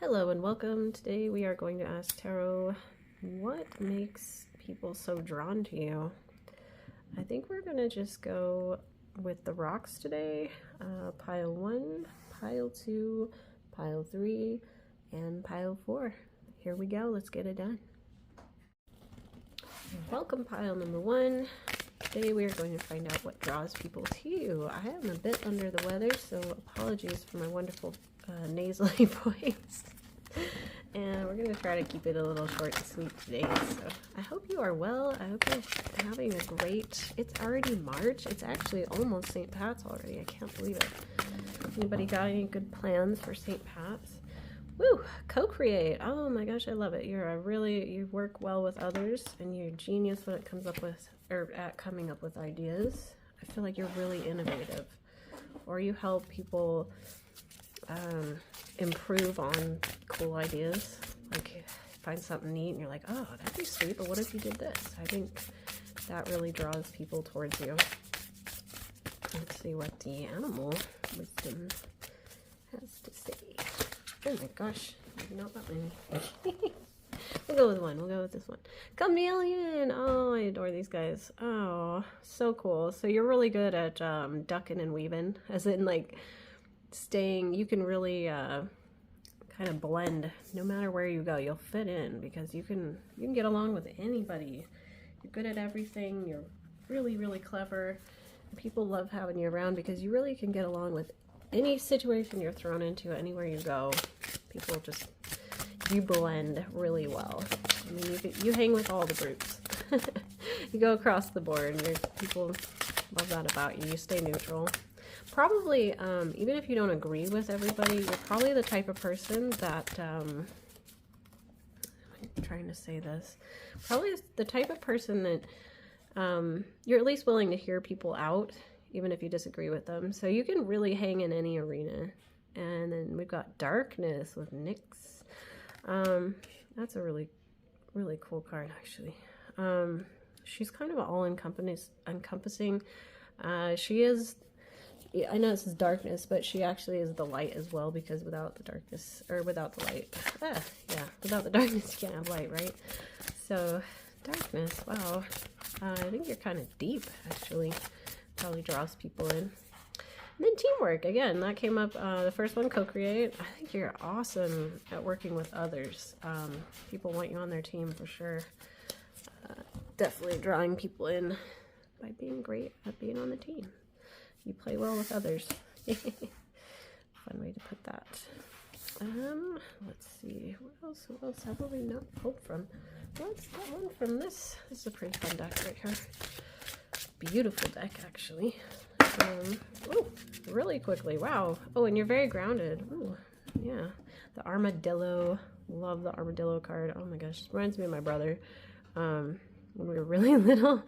Hello and welcome. Today we are going to ask Tarot, what makes people so drawn to you? I think we're going to just go with the rocks today. Pile 1, pile 2, pile 3, and pile 4. Here we go. Let's get it done. Welcome pile number 1. Today we are going to find out what draws people to you. I am a bit under the weather, so apologies for my wonderful nasally voice. And we're going to try to keep it a little short and sweet today. So I hope you are well. I hope you're having a great... It's already March. It's actually almost St. Pat's already. I can't believe it. Anybody got any good plans for St. Pat's? Woo! Co-create. Oh my gosh, I love it. You work well with others, and you're a genius when it comes up with, or at coming up with ideas. I feel like you're really innovative. Or you help people improve on cool ideas. Like, find something neat and you're like, oh, that'd be sweet, but what if you did this? I think that really draws people towards you. Let's see what the animal wisdom has to say. Oh my gosh, not that many. We'll go with one. We'll go with this one. Chameleon! Oh, I adore these guys. Oh, so cool. So you're really good at ducking and weaving, as in like staying, you can really kind of blend no matter where you go. You'll fit in because you can get along with anybody. You're good at everything. You're really clever. People love having you around because you really can get along with any situation you're thrown into, anywhere you go. People just, you blend really well. I mean, you hang with all the groups. You go across the board, and people love that about you. You stay neutral. Probably, even if you don't agree with everybody, you're probably the type of person that, I'm trying to say this, probably the type of person that you're at least willing to hear people out, even if you disagree with them. So you can really hang in any arena. And then we've got Darkness with Nyx. That's a really cool card, actually. She's kind of all-encompassing. She is... I know this is darkness, but she actually is the light as well, because without the darkness, or without the light, without the darkness you can't have light, right? So, darkness, wow. I think you're kind of deep, actually. Probably draws people in. And then teamwork, again, that came up, the first one, co-create. I think you're awesome at working with others. People want you on their team for sure. Definitely drawing people in by being great at being on the team. You play well with others. Fun way to put that. Let's see. What else have we not pulled from? What's that one from this? This is a pretty fun deck right here. Beautiful deck, actually. Oh, really quickly. Wow. Oh, and you're very grounded. Ooh, yeah. The Armadillo. Love the Armadillo card. Oh my gosh. Reminds me of my brother. When we were really little,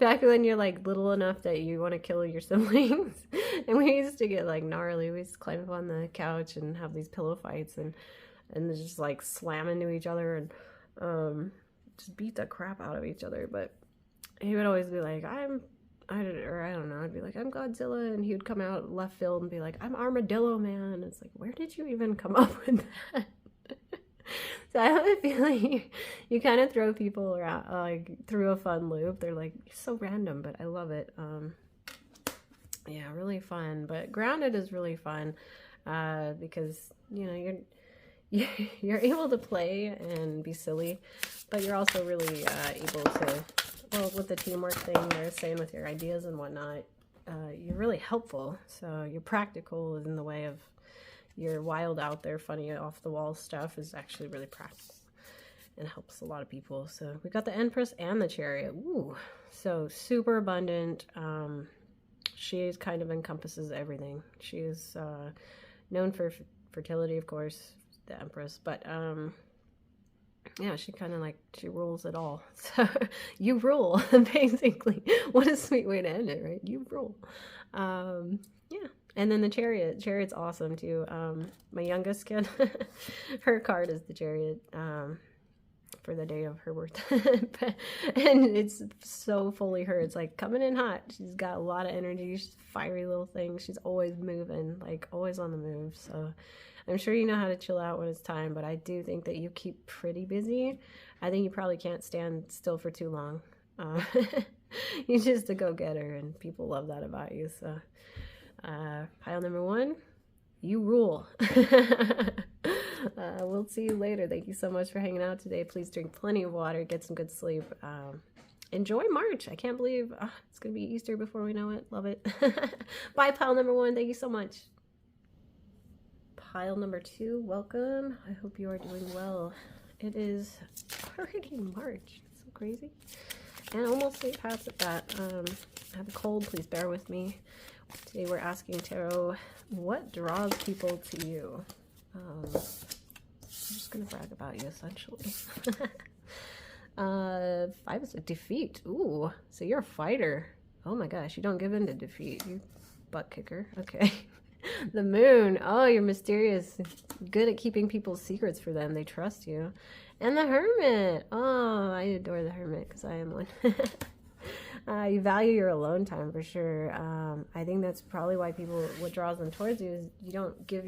back when you're like little enough that you want to kill your siblings. And we used to get like gnarly. We used to climb up on the couch and have these pillow fights and just like slam into each other and just beat the crap out of each other. But he would always be like, I don't know, I'd be like, I'm Godzilla, and he would come out left field and be like, I'm Armadillo Man. And it's like, where did you even come up with that? So I have a feeling you kind of throw people around, like through a fun loop. They're like so random, but I love it. Yeah, really fun. But grounded is really fun because you know you're able to play and be silly, but you're also really able to, well, with the teamwork thing they're saying with your ideas and whatnot. You're really helpful. So you're practical in the way of your wild out there, funny off the wall stuff is actually really practical and helps a lot of people. So we got the Empress and the Chariot. Ooh, so super abundant. She kind of encompasses everything. She is known for fertility, of course, the Empress, but yeah, she kind of like, she rules it all. So you rule, basically. What a sweet way to end it, right? You rule. Yeah. And then the Chariot's awesome too. My youngest kid, her card is the Chariot for the day of her birth. And it's so fully her. It's like coming in hot. She's got a lot of energy. She's a fiery little thing. She's always moving, like always on the move. So I'm sure you know how to chill out when it's time, but I do think that you keep pretty busy. I think you probably can't stand still for too long. You're just a go-getter, and people love that about you. So, pile number 1, you rule. We'll see you later. Thank you so much for hanging out today. Please drink plenty of water, get some good sleep. Enjoy March. I can't believe it's going to be Easter before we know it. Love it. Bye, pile number 1. Thank you so much. Pile number 2, welcome. I hope you are doing well. It is already March. It's so crazy. And almost 8 past at that. I have a cold. Please bear with me. Today we're asking Tarot, what draws people to you? I'm just going to brag about you, essentially. 5 is a defeat. Ooh, so you're a fighter. Oh my gosh, you don't give in to defeat. You butt kicker. Okay. The Moon. Oh, you're mysterious. Good at keeping people's secrets for them. They trust you. And the Hermit. Oh, I adore the Hermit because I am one. You value your alone time for sure. I think that's probably why what draws them towards you is you don't give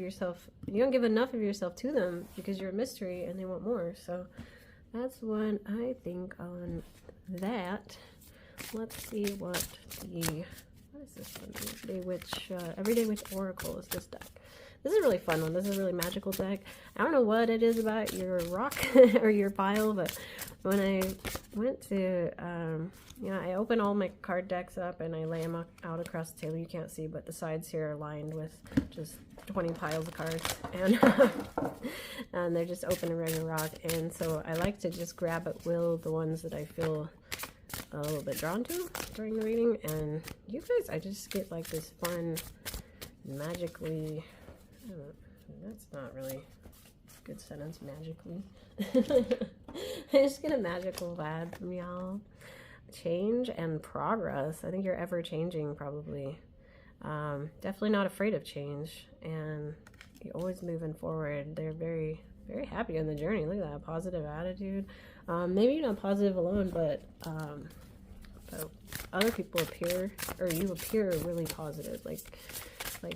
enough of yourself to them because you're a mystery and they want more. So that's what I think on that. Let's see what is this one? Everyday Witch Oracle is this deck. This is a really fun one. This is a really magical deck. I don't know what it is about your rock or your pile, but when I went to, I open all my card decks up and I lay them out across the table. You can't see, but the sides here are lined with just 20 piles of cards, and they're just open and ready to rock. And so I like to just grab at will the ones that I feel a little bit drawn to during the reading. And you guys, I just get like this fun, magically. That's not really a good sentence, magically. I just get a magical vibe from y'all. Change and progress. I think you're ever changing, probably. Definitely not afraid of change, and you're always moving forward. They're very, very happy on the journey. Look at that positive attitude. Maybe you're not positive alone, but other people appear, or you appear really positive. Like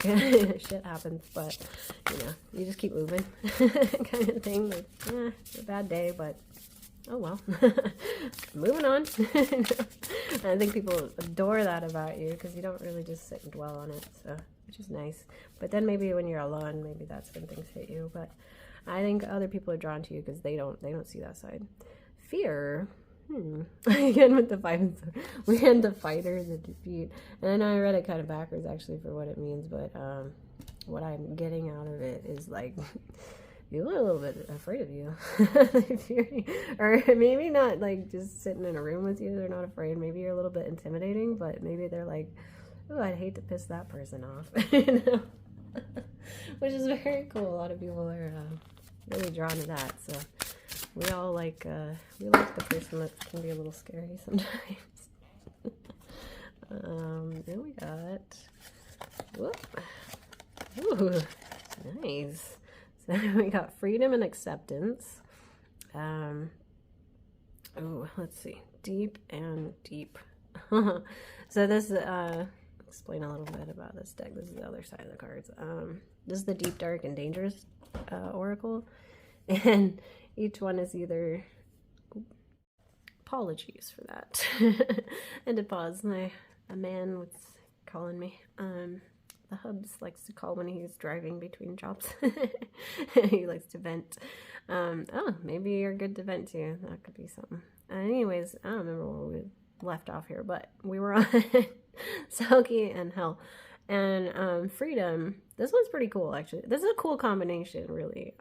shit happens, but you just keep moving, kind of thing. Like, it's a bad day, but oh well. Moving on. I think people adore that about you because you don't really just sit and dwell on it, so which is nice. But then maybe when you're alone, maybe that's when things hit you. But I think other people are drawn to you because they don't see that side. Fear. Again with the 5 we had the fighter, the defeat, and I know I read it kind of backwards actually for what it means, but what I'm getting out of it is like people are a little bit afraid of you. Or maybe not like just sitting in a room with you, they're not afraid. Maybe you're a little bit intimidating, but maybe they're like, oh, I'd hate to piss that person off. Which is very cool. A lot of people are really drawn to that, so we all like the person that can be a little scary sometimes. Then we got, ooh, nice. So we got freedom and acceptance. Let's see, deep and deep. So this explain a little bit about this deck. This is the other side of the cards. This is the deep, dark, and dangerous oracle, and each one is either, apologies for that. And to pause, a man was calling me. The hubs likes to call when he's driving between jobs. He likes to vent. Oh, maybe you're good to vent too. That could be something. Anyways, I don't remember where we left off here, but we were on Selkie and Hell. And freedom. This one's pretty cool, actually. This is a cool combination, really.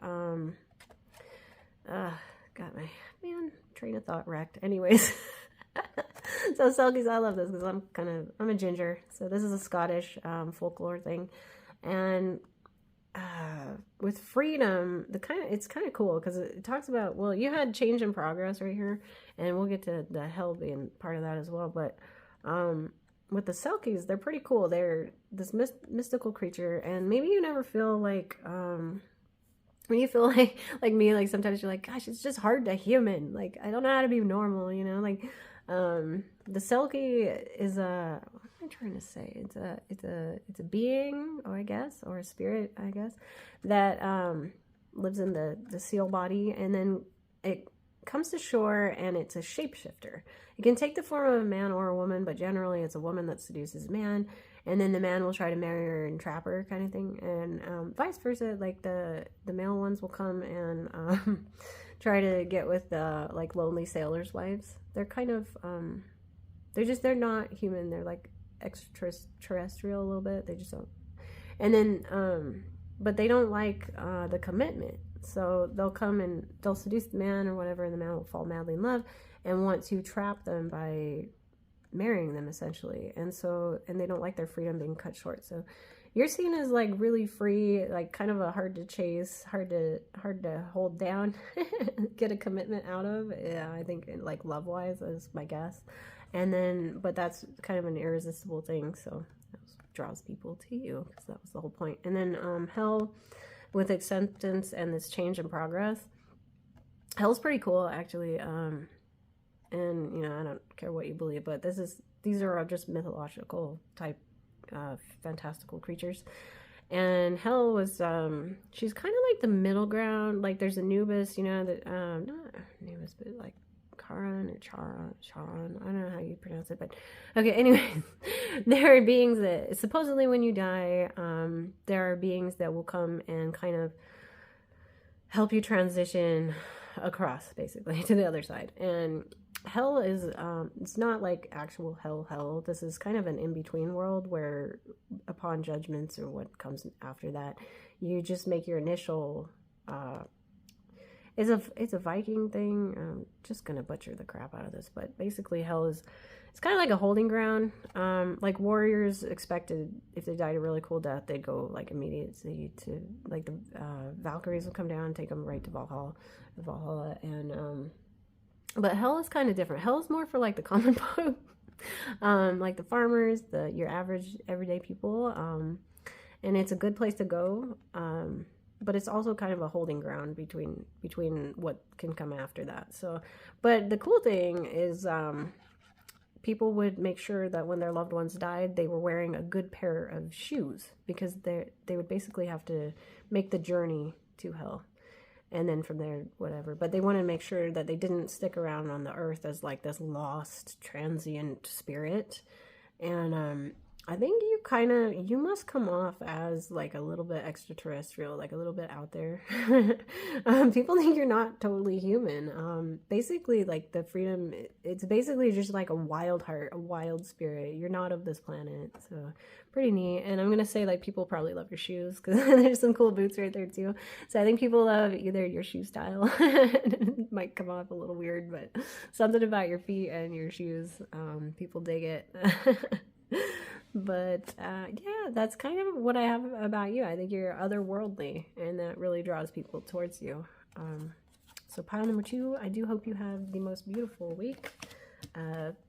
Got my train of thought wrecked. Anyways, so Selkies, I love this because I'm a ginger. So this is a Scottish folklore thing, and with freedom, it's kind of cool because it talks about, well, you had change and progress right here, and we'll get to the hell being part of that as well. But with the Selkies, they're pretty cool. They're this mystical creature, and maybe you never feel like when you feel like me, like sometimes you're like, gosh, it's just hard to human. Like, I don't know how to be normal, like The Selkie is a, what am I trying to say? It's a being, or I guess, or a spirit, I guess, that lives in the seal body, and then it comes to shore, and it's a shapeshifter. It can take the form of a man or a woman, but generally it's a woman that seduces a man, and then the man will try to marry her and trap her, kind of thing, and vice versa. Like the male ones will come and try to get with the like lonely sailors' wives. They're kind of they're not human. They're like extraterrestrial a little bit. They just don't. And then but they don't like the commitment. So they'll come and they'll seduce the man or whatever, and the man will fall madly in love and want to trap them by marrying them, essentially. And they don't like their freedom being cut short. So you're seen as like really free, like kind of a hard to chase, hard to hold down, get a commitment out of. Yeah, I think like love wise is my guess. And then, but that's kind of an irresistible thing. So that draws people to you, because that was the whole point. And then Hell, with acceptance and this change in progress. Hell's pretty cool, actually. And you know, I don't care what you believe, but these are just mythological type fantastical creatures. And Hell was she's kind of like the middle ground. Like there's Anubis, you know, that not Anubis, but like Charon or Charon, I don't know how you pronounce it, but okay, anyways, there are beings that supposedly when you die, there are beings that will come and kind of help you transition across, basically, to the other side. And Hell is it's not like actual hell. This is kind of an in-between world where upon judgments or what comes after that, you just make your initial it's a Viking thing. I'm just gonna butcher the crap out of this, but basically Hell is, it's kind of like a holding ground. Like warriors expected, if they died a really cool death, they'd go like immediately to like the Valkyries will come down and take them right to Valhalla. And but Hell is kind of different. Hell is more for like the common folk, like the farmers, your average everyday people, and it's a good place to go. But it's also kind of a holding ground between what can come after that. So, but the cool thing is, people would make sure that when their loved ones died, they were wearing a good pair of shoes, because they would basically have to make the journey to Hell, and then from there, whatever. But they wanted to make sure that they didn't stick around on the earth as like this lost, transient spirit. And I think you must come off as like a little bit extraterrestrial, like a little bit out there. People think you're not totally human. Basically, like the freedom, it's basically just like a wild heart, a wild spirit. You're not of this planet, so pretty neat. And I'm gonna say like people probably love your shoes, because there's some cool boots right there too. So I think people love either your shoe style. It might come off a little weird, but something about your feet and your shoes, people dig it. But yeah, that's kind of what I have about you. I think you're otherworldly, and that really draws people towards you. So pile number 2, I do hope you have the most beautiful week.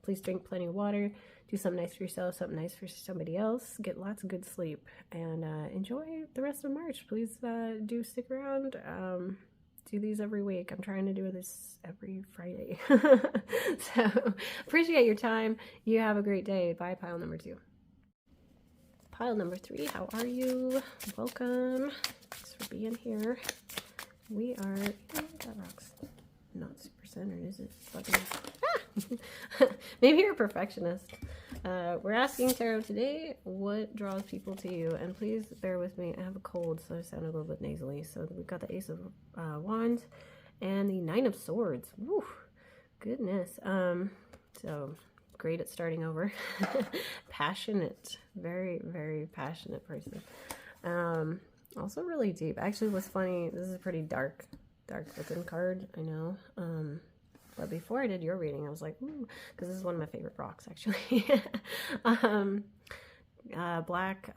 Please drink plenty of water, do something nice for yourself, something nice for somebody else, get lots of good sleep, and enjoy the rest of March. Please do stick around. Do these every week. I'm trying to do this every Friday. So appreciate your time. You have a great day. Bye, pile number 2. Pile number 3, how are you? Welcome. Thanks for being here. We are, that rock's not super centered, is it? Maybe you're a perfectionist. We're asking tarot today, what draws people to you? And please bear with me, I have a cold, so I sound a little bit nasally. So we've got the Ace of Wands and the Nine of Swords. Woo, goodness. So great at starting over. Passionate, very, very passionate person. Also really deep. Actually, what's funny, this is a pretty dark looking card, I know. But before I did your reading, I was like, ooh, because this is one of my favorite rocks, actually. Black,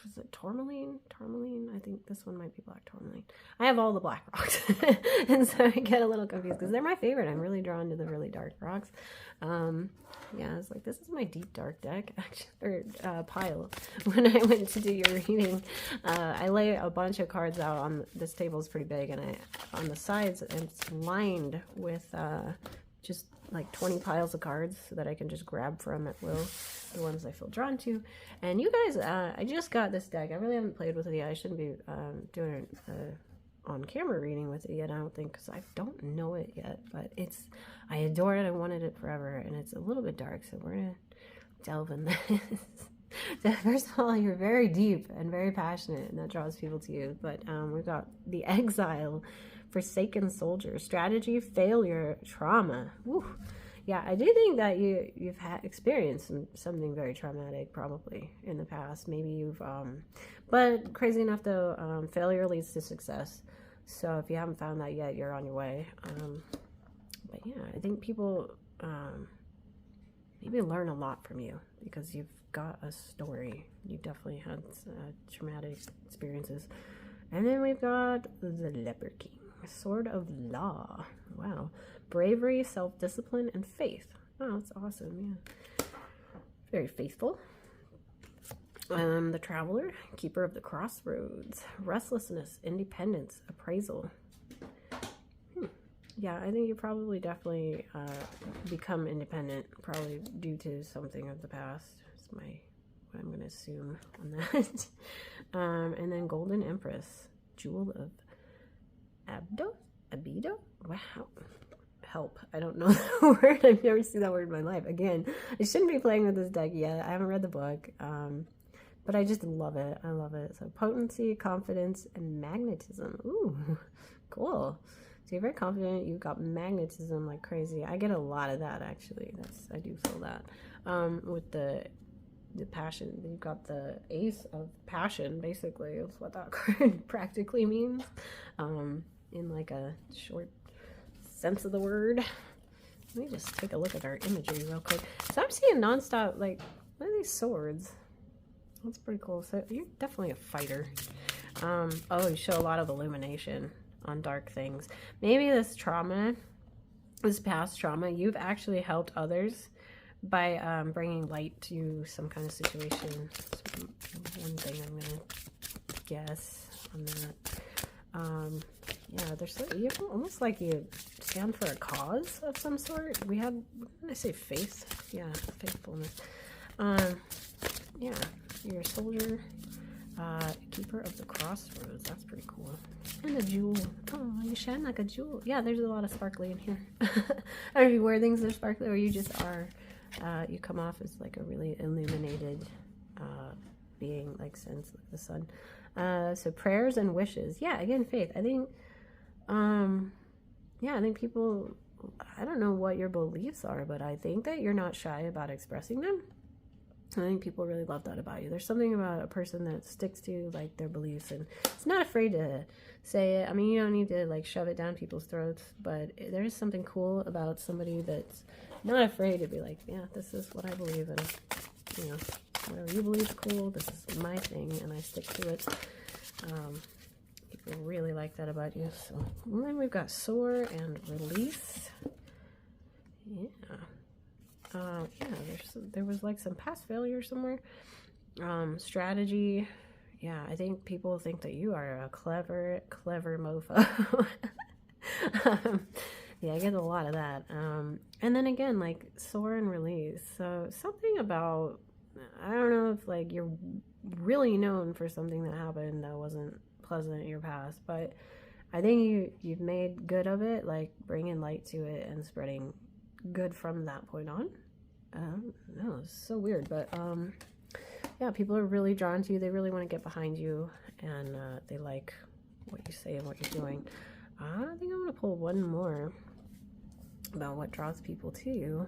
is it tourmaline? Tourmaline? I think this one might be black tourmaline. I have all the black rocks. And so I get a little confused because they're my favorite. I'm really drawn to the really dark rocks. Yeah, I was like, this is my deep dark deck, actually, or pile. When I went to do your reading, I lay a bunch of cards out on this table. Is pretty big, and on the sides it's lined with just like 20 piles of cards so that I can just grab from at will the ones I feel drawn to. And you guys, I just got this deck. I really haven't played with it yet. I shouldn't be doing on-camera reading with it yet, I don't think, because I don't know it yet. But I adore it. I wanted it forever, and it's a little bit dark, so we're gonna delve in this. So first of all, you're very deep and very passionate, and that draws people to you. But we've got the Exile, Forsaken Soldier, Strategy, Failure, Trauma. Woo. Yeah, I do think that you've experienced something very traumatic probably in the past. Maybe you've, but crazy enough though, failure leads to success. So if you haven't found that yet, you're on your way. But yeah, I think people maybe learn a lot from you because you've got a story. You definitely had traumatic experiences. And then we've got the Leper King. Sword of Law. Wow. Bravery, self-discipline, and faith. Oh, that's awesome. Yeah. Very faithful. The Traveler. Keeper of the Crossroads. Restlessness, independence, appraisal. Yeah, I think you probably definitely become independent, probably due to something of the past. That's what I'm going to assume on that. And then Golden Empress. Jewel of Abido? Wow. Help. I don't know that word. I've never seen that word in my life. Again, I shouldn't be playing with this deck yet. I haven't read the book. But I just love it. I love it. So potency, confidence, and magnetism. Ooh, cool. So you're very confident. You've got magnetism like crazy. I get a lot of that, actually. I do feel that. With the passion. You've got the Ace of Passion, basically. Is what that card practically means. In like a short sense of the word. Let me just take a look at our imagery real quick. So I'm seeing nonstop, like, what are these swords? That's pretty cool. So you're definitely a fighter. Oh, you show a lot of illumination on dark things. Maybe this trauma, this past trauma, you've actually helped others by bringing light to some kind of situation. That's one thing I'm gonna guess on that. Yeah, there's you almost like you stand for a cause of some sort. We have, what did I say, faith? Yeah, faithfulness. Yeah, you're a soldier, keeper of the crossroads. That's pretty cool. And a jewel. Oh, you shine like a jewel. Yeah, there's a lot of sparkly in here. I don't know if you wear things that are sparkly or you just are. You come off as like a really illuminated being, like sense like the sun. So prayers and wishes. Yeah, again, faith. I think, yeah, I think people, I don't know what your beliefs are, but I think that you're not shy about expressing them. I think people really love that about you. There's something about a person that sticks to like their beliefs and it's not afraid to say it. I mean, you don't need to like shove it down people's throats, but there is something cool about somebody that's not afraid to be like, yeah, this is what I believe in. You know, whatever you believe is cool. This is my thing, and I stick to it. People really like that about you. So and then we've got soar and release. Yeah. Yeah, there was like some past failure somewhere. Strategy. Yeah, I think people think that you are a clever mofo. Yeah, I get a lot of that. And then again, like soar and release. So something about, I don't know if like you're really known for something that happened that wasn't pleasant in your past, but I think you've made good of it, like bringing light to it and spreading good from that point on. No, it's so weird, but yeah, people are really drawn to you. They really want to get behind you, and they like what you say and what you're doing. I think I'm gonna pull one more about what draws people to you.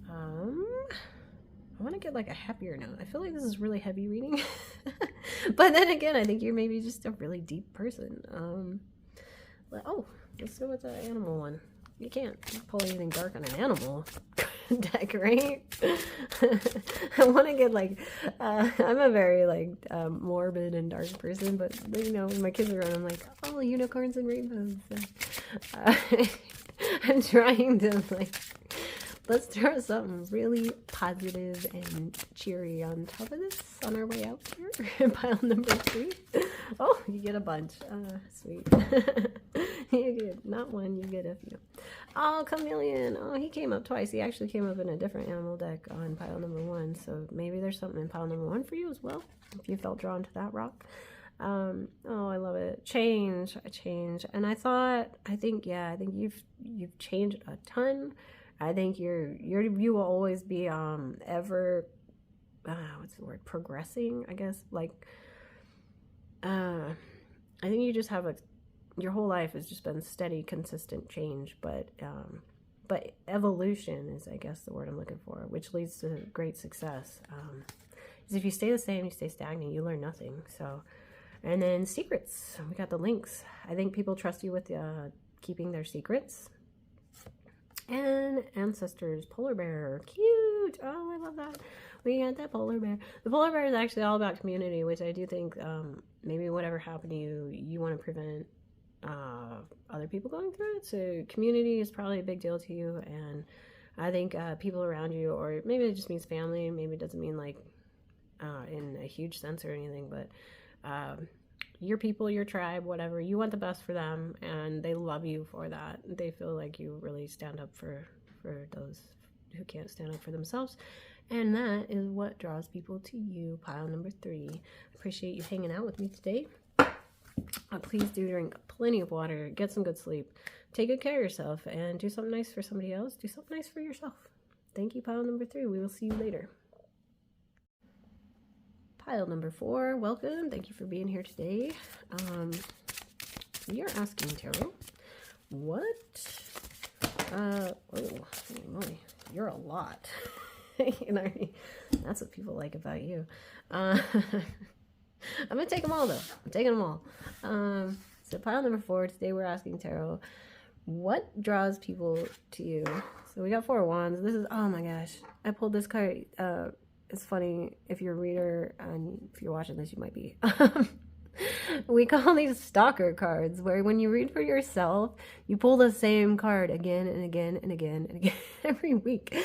I want to get like a happier note. I feel like this is really heavy reading, but then again, I think you're maybe just a really deep person. Oh, let's go with the animal one. You can't pull anything dark on an animal deck, right? I want to get like, I'm a very like morbid and dark person, but you know, when my kids are around, I'm like, oh, unicorns and rainbows. I'm trying to like, let's throw something really positive and cheery on top of this on our way out here. Pile number 3. Oh, you get a bunch. Sweet. You get not one, you get a few. Oh, Chameleon. Oh, he came up twice. He actually came up in a different animal deck on pile number 1. So maybe there's something in pile number 1 for you as well, if you felt drawn to that rock. Oh, I love it. Change. And I think you've changed a ton. I think you will always be ever what's the word, progressing, I guess. Like I think you just have your whole life has just been steady, consistent change, but evolution is, I guess, the word I'm looking for, which leads to great success. Because if you stay the same, you stay stagnant, you learn nothing. So, and then secrets, we got the links. I think people trust you with keeping their secrets. And ancestors, polar bear, cute. Oh, I love that. We got that polar bear. The polar bear is actually all about community, which I do think maybe whatever happened to you, you want to prevent other people going through it. So community is probably a big deal to you, and I think people around you, or maybe it just means family, maybe it doesn't mean like in a huge sense or anything, but your people, your tribe, whatever, you want the best for them, and they love you for that. They feel like you really stand up for those who can't stand up for themselves, and that is what draws people to you. Pile number 3. Appreciate you hanging out with me today. Please do drink plenty of water, get some good sleep, take good care of yourself, and do something nice for somebody else. Do something nice for yourself. Thank you, pile number 3. We will see you later. Pile number 4, welcome. Thank you for being here today. You're asking tarot, what? Oh, holy moly, you're a lot. That's what people like about you. I'm gonna take them all though. I'm taking them all. So pile number 4, today we're asking tarot, what draws people to you? So we got 4 wands. This is, oh my gosh, I pulled this card. It's funny, if you're a reader and if you're watching this, you might be. We call these stalker cards, where when you read for yourself, you pull the same card again and again and again and again every week.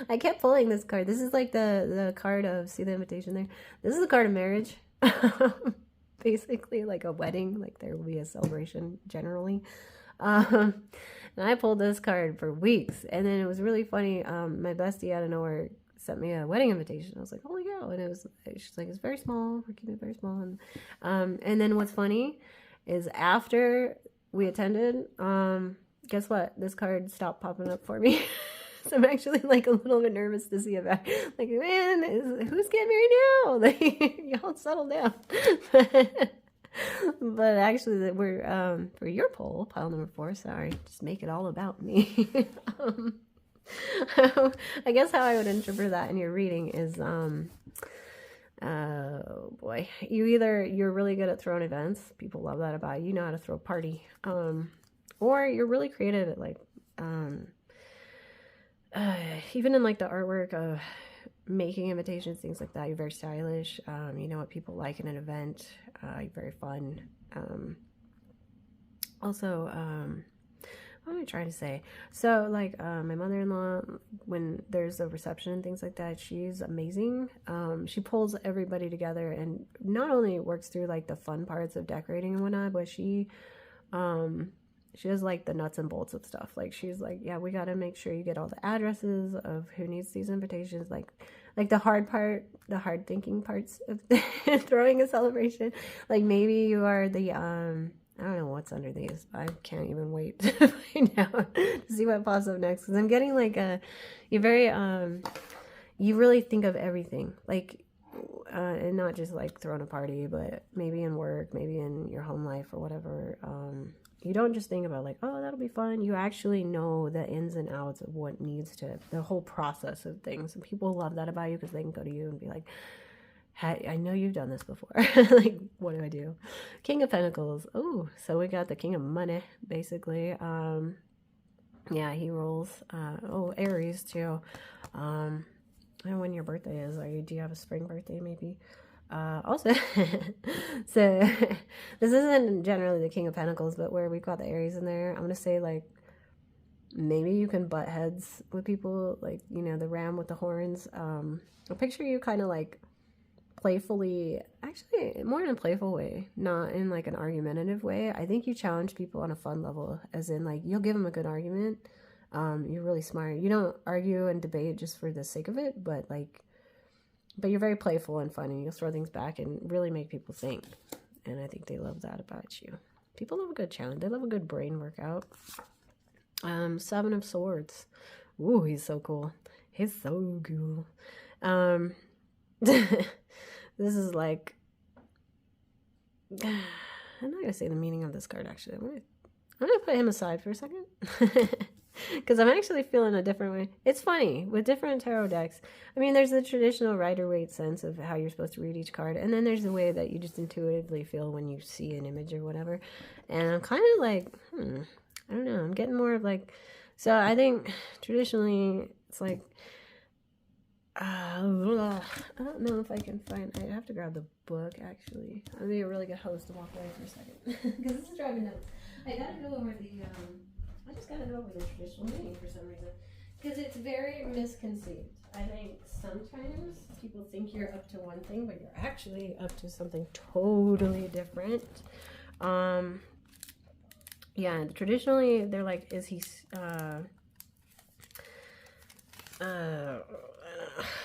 I kept pulling this card. This is like the card of, see the invitation there? This is the card of marriage. Basically like a wedding, like there will be a celebration generally. And I pulled this card for weeks, and then it was really funny. My bestie out of nowhere sent me a wedding invitation. I was like, holy cow. And she's like, it's very small. We're keeping it very small. And then what's funny is after we attended, guess what? This card stopped popping up for me. So I'm actually like a little bit nervous to see about, like, man, who's getting married now? Like, y'all settle down. But actually, we're for your poll, pile number 4. Sorry, just make it all about me. I guess how I would interpret that in your reading is, oh boy, you're really good at throwing events. People love that about you. You know how to throw a party, or you're really creative at like. Even in like the artwork of making invitations, things like that, you're very stylish. You know what people like in an event. You're very fun. Also, what am I trying to say? So like my mother-in-law, when there's a reception and things like that, she's amazing. She pulls everybody together and not only works through like the fun parts of decorating and whatnot, but she does like the nuts and bolts of stuff. Like she's like, yeah, we got to make sure you get all the addresses of who needs these invitations. Like the hard part, the hard thinking parts of throwing a celebration. Like maybe you are the, I don't know what's under these. I can't even wait to find out, to see what pops up next. Cause I'm getting like you're very, you really think of everything. Like, and not just like throwing a party, but maybe in work, maybe in your home life or whatever. You don't just think about like, oh, that'll be fun. You actually know the ins and outs of what needs to, the whole process of things. And people love that about you because they can go to you and be like, hey, I know you've done this before. Like, what do I do? King of Pentacles. Oh, so we got the King of Money, basically. Yeah, he rules. Oh, Aries too. I don't know when your birthday is. Do you have a spring birthday maybe? Also, so this isn't generally the King of Pentacles, but where we've got the Aries in there, I'm going to say like, maybe you can butt heads with people, like, you know, the ram with the horns. I picture you kind of like playfully, actually more in a playful way, not in like an argumentative way. I think you challenge people on a fun level, as in like you'll give them a good argument. You're really smart. You don't argue and debate just for the sake of it, but you're very playful and funny. You'll throw things back and really make people think. And I think they love that about you. People love a good challenge. They love a good brain workout. 7 of Swords. Ooh, he's so cool. He's so cool. This is like, I'm not gonna say the meaning of this card actually. I'm gonna put him aside for a second. Because I'm actually feeling a different way. It's funny with different tarot decks. I mean, there's the traditional Rider-Waite sense of how you're supposed to read each card, and then there's the way that you just intuitively feel when you see an image or whatever. And I'm kind of like, I don't know. I'm getting more of like, so I think traditionally it's like, I don't know if I can find. I have to grab the book actually. I'd be a really good host to walk away for a second because this is driving nuts. I gotta go over the. I just gotta go over the traditional meaning for some reason, because it's very misconceived. I think sometimes people think you're up to one thing, but you're actually up to something totally different. Yeah, traditionally they're like, is he,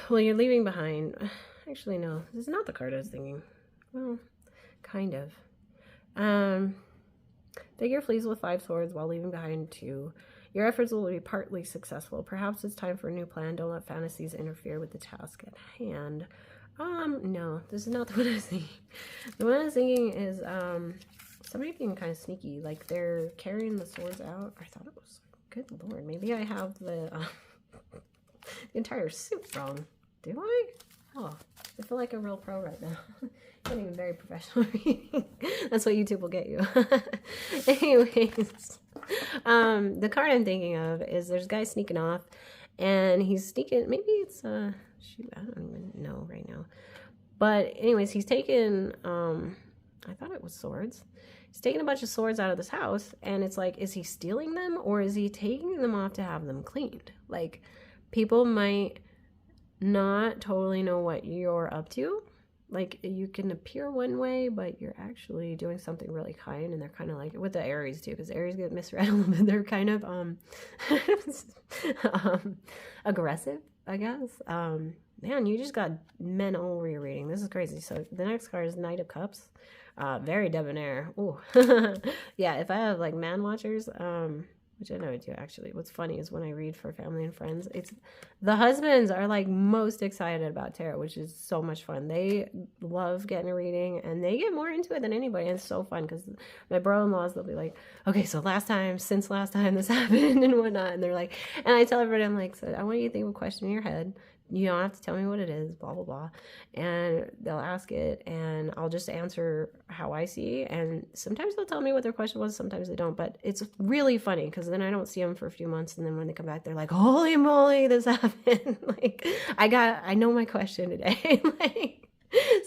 well, you're leaving behind. Actually, no, this is not the card I was thinking. Well, kind of. Figure flees with 5 swords while leaving behind 2. Your efforts will be partly successful. Perhaps it's time for a new plan. Don't let fantasies interfere with the task at hand. No, this is not the one I was thinking. The one I was thinking is, somebody being kind of sneaky. Like, they're carrying the swords out. I thought it was, good lord, maybe I have the entire suit wrong. Do I? Oh, I feel like a real pro right now. Not even very professional reading. That's what YouTube will get you. Anyways, the card I'm thinking of is there's a guy sneaking off, and he's sneaking. Maybe it's shoot, I don't even know right now. But anyways, he's taking. I thought it was swords. He's taking a bunch of swords out of this house, and it's like, is he stealing them or is he taking them off to have them cleaned? Like, people might not totally know what you're up to. Like, you can appear one way, but you're actually doing something really kind, and they're kind of like, with the Aries too, because Aries get misread a little bit. They're kind of aggressive, I guess. Man, you just got men all over your reading. This is crazy. So the next card is Knight of Cups. Very debonair. Ooh. Yeah, if I have like man watchers, which I know I do actually. What's funny is when I read for family and friends, it's the husbands are like most excited about tarot, which is so much fun. They love getting a reading and they get more into it than anybody. And it's so fun because my bro-in-laws, they'll be like, okay, so since last time this happened and whatnot. And they're like, and I tell everybody, I'm like, so I want you to think of a question in your head. You don't have to tell me what it is, blah, blah, blah. And they'll ask it, and I'll just answer how I see. And sometimes they'll tell me what their question was, sometimes they don't. But it's really funny, because then I don't see them for a few months, and then when they come back, they're like, holy moly, this happened. Like, I know my question today. Like,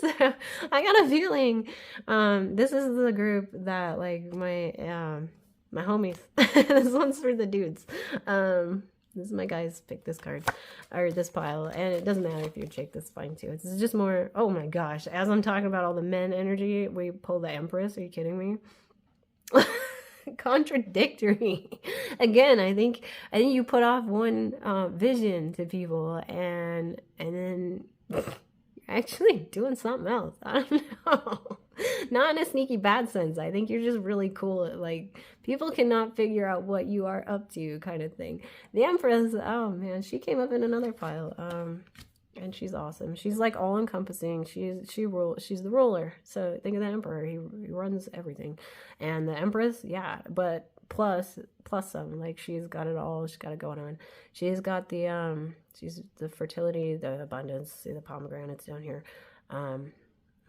so I got a feeling this is the group that, like, my homies. This one's for the dudes. This is my guys pick this card, or this pile, and it doesn't matter if you're a chick, that's fine too. It's just more, oh my gosh, as I'm talking about all the men energy, we pull the Empress, are you kidding me? Contradictory. Again, I think you put off one vision to people, and then you're actually doing something else. I don't know. Not in a sneaky bad sense. I think you're just really cool at, like, people cannot figure out what you are up to kind of thing. The Empress, oh man, she came up in another pile. And she's awesome. She's like all encompassing. She's the ruler. So think of the Emperor. He runs everything. And the Empress, yeah, but plus some. Like, she's got it all. She's got it going on. She's got the she's the fertility, the abundance. See the pomegranates down here.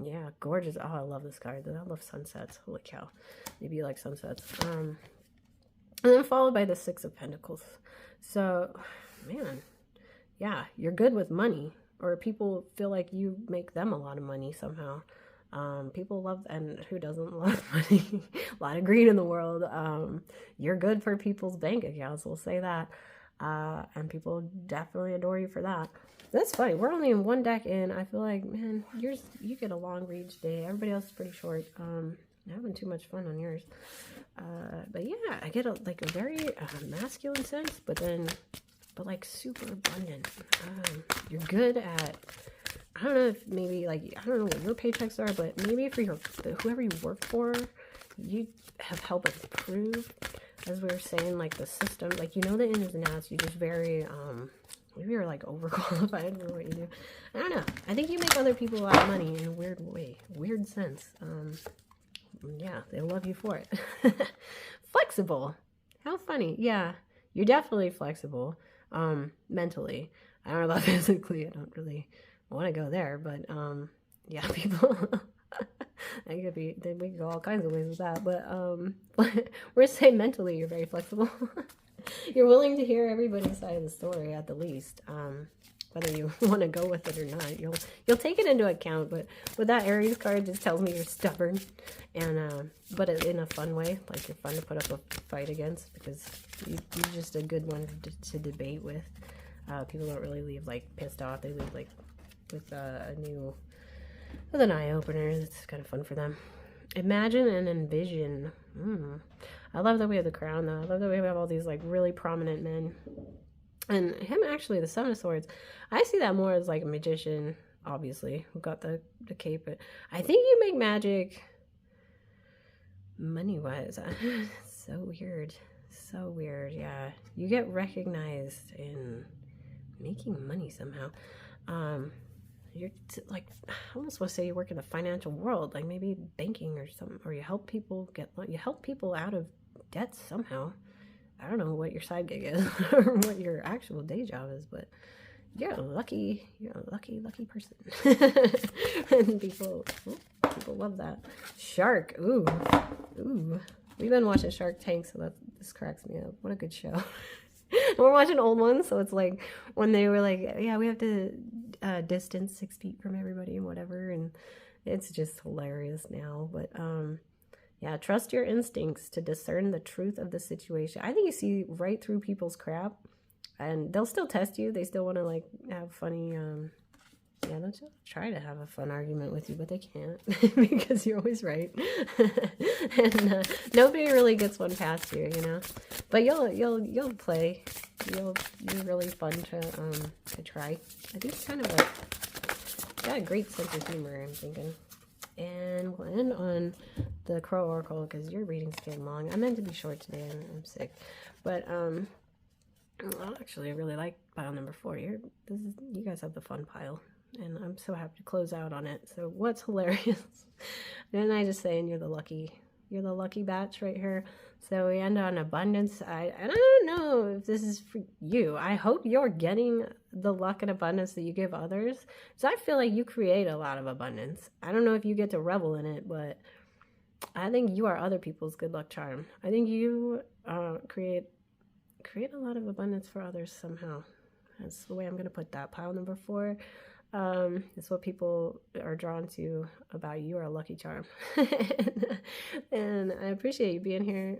Yeah, gorgeous. Oh, I love this card. I love sunsets. Holy cow. Maybe you like sunsets. And then followed by the 6 of Pentacles. So, man, yeah, you're good with money, or people feel like you make them a lot of money somehow. People love, and who doesn't love money? A lot of greed in the world. You're good for people's bank accounts, we'll say that. And people definitely adore you for that. That's funny. We're only in one deck in. I feel like, man, you get a long read today. Everybody else is pretty short. I'm having too much fun on yours. But yeah, I get a very masculine sense, but like super abundant. You're good at, I don't know if maybe like, I don't know what your paychecks are, but maybe for whoever you work for, you have helped improve, as we were saying, like the system, like, you know, the ins and outs. You just very, maybe you're like overqualified for what you do. I don't know. I think you make other people a lot of money in a weird way, weird sense. Yeah, they love you for it. Flexible. How funny. Yeah, you're definitely flexible. Mentally. I don't know about physically. I don't really want to go there, but yeah, people. I could be. We could go all kinds of ways with that, but we're saying mentally, you're very flexible. You're willing to hear everybody's side of the story at the least. Whether you want to go with it or not, you'll take it into account. But with that Aries card, just tells me you're stubborn, and but in a fun way. Like, you're fun to put up a fight against, because you're just a good one to debate with. People don't really leave like pissed off. They leave like with an eye opener. It's kind of fun for them. Imagine and envision. I love that we have the crown, though. I love that we have all these like really prominent men. And him, actually, the Seven of Swords, I see that more as like a magician, obviously, who got the cape. But I think you make magic money-wise. So weird. So weird, yeah. You get recognized in making money somehow. You're like, I almost want to say you work in the financial world, like maybe banking or something, or you help people out of debt somehow. I don't know what your side gig is or what your actual day job is, but you're a lucky person. And people love that. Shark. Ooh. We've been watching Shark Tank, so this cracks me up. What a good show. And we're watching old ones, so it's like when they were like, yeah, we have to distance 6 feet from everybody and whatever, and it's just hilarious now. But yeah, trust your instincts to discern the truth of the situation. I think you see right through people's crap, and they'll still test you. They still want to like have funny, yeah, they'll just try to have a fun argument with you, but they can't because you're always right. And nobody really gets one past you, you know. But you'll play. You're really fun to try. I think it's kind of like got a great sense of humor, I'm thinking. And we'll end on the Crow Oracle, because your reading's getting long. I meant to be short today, and I'm sick. But well, actually, I really like pile number 4. You guys have the fun pile, and I'm so happy to close out on it. So what's hilarious? And I just saying you're the lucky batch right here. So we end on abundance. And I don't know if this is for you. I hope you're getting the luck and abundance that you give others. So I feel like you create a lot of abundance. I don't know if you get to revel in it, but I think you are other people's good luck charm. I think you create a lot of abundance for others somehow. That's the way I'm going to put that. Pile number 4. It's what people are drawn to about you. You are a lucky charm. And I appreciate you being here.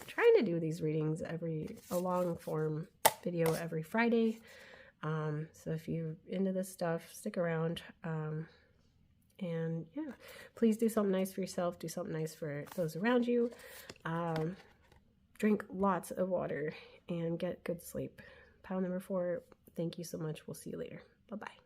Trying to do these readings a long form video every Friday. So if you're into this stuff, stick around. And yeah, please do something nice for yourself. Do something nice for those around you. Drink lots of water and get good sleep. Pile number 4. Thank you so much. We'll see you later. Bye-bye.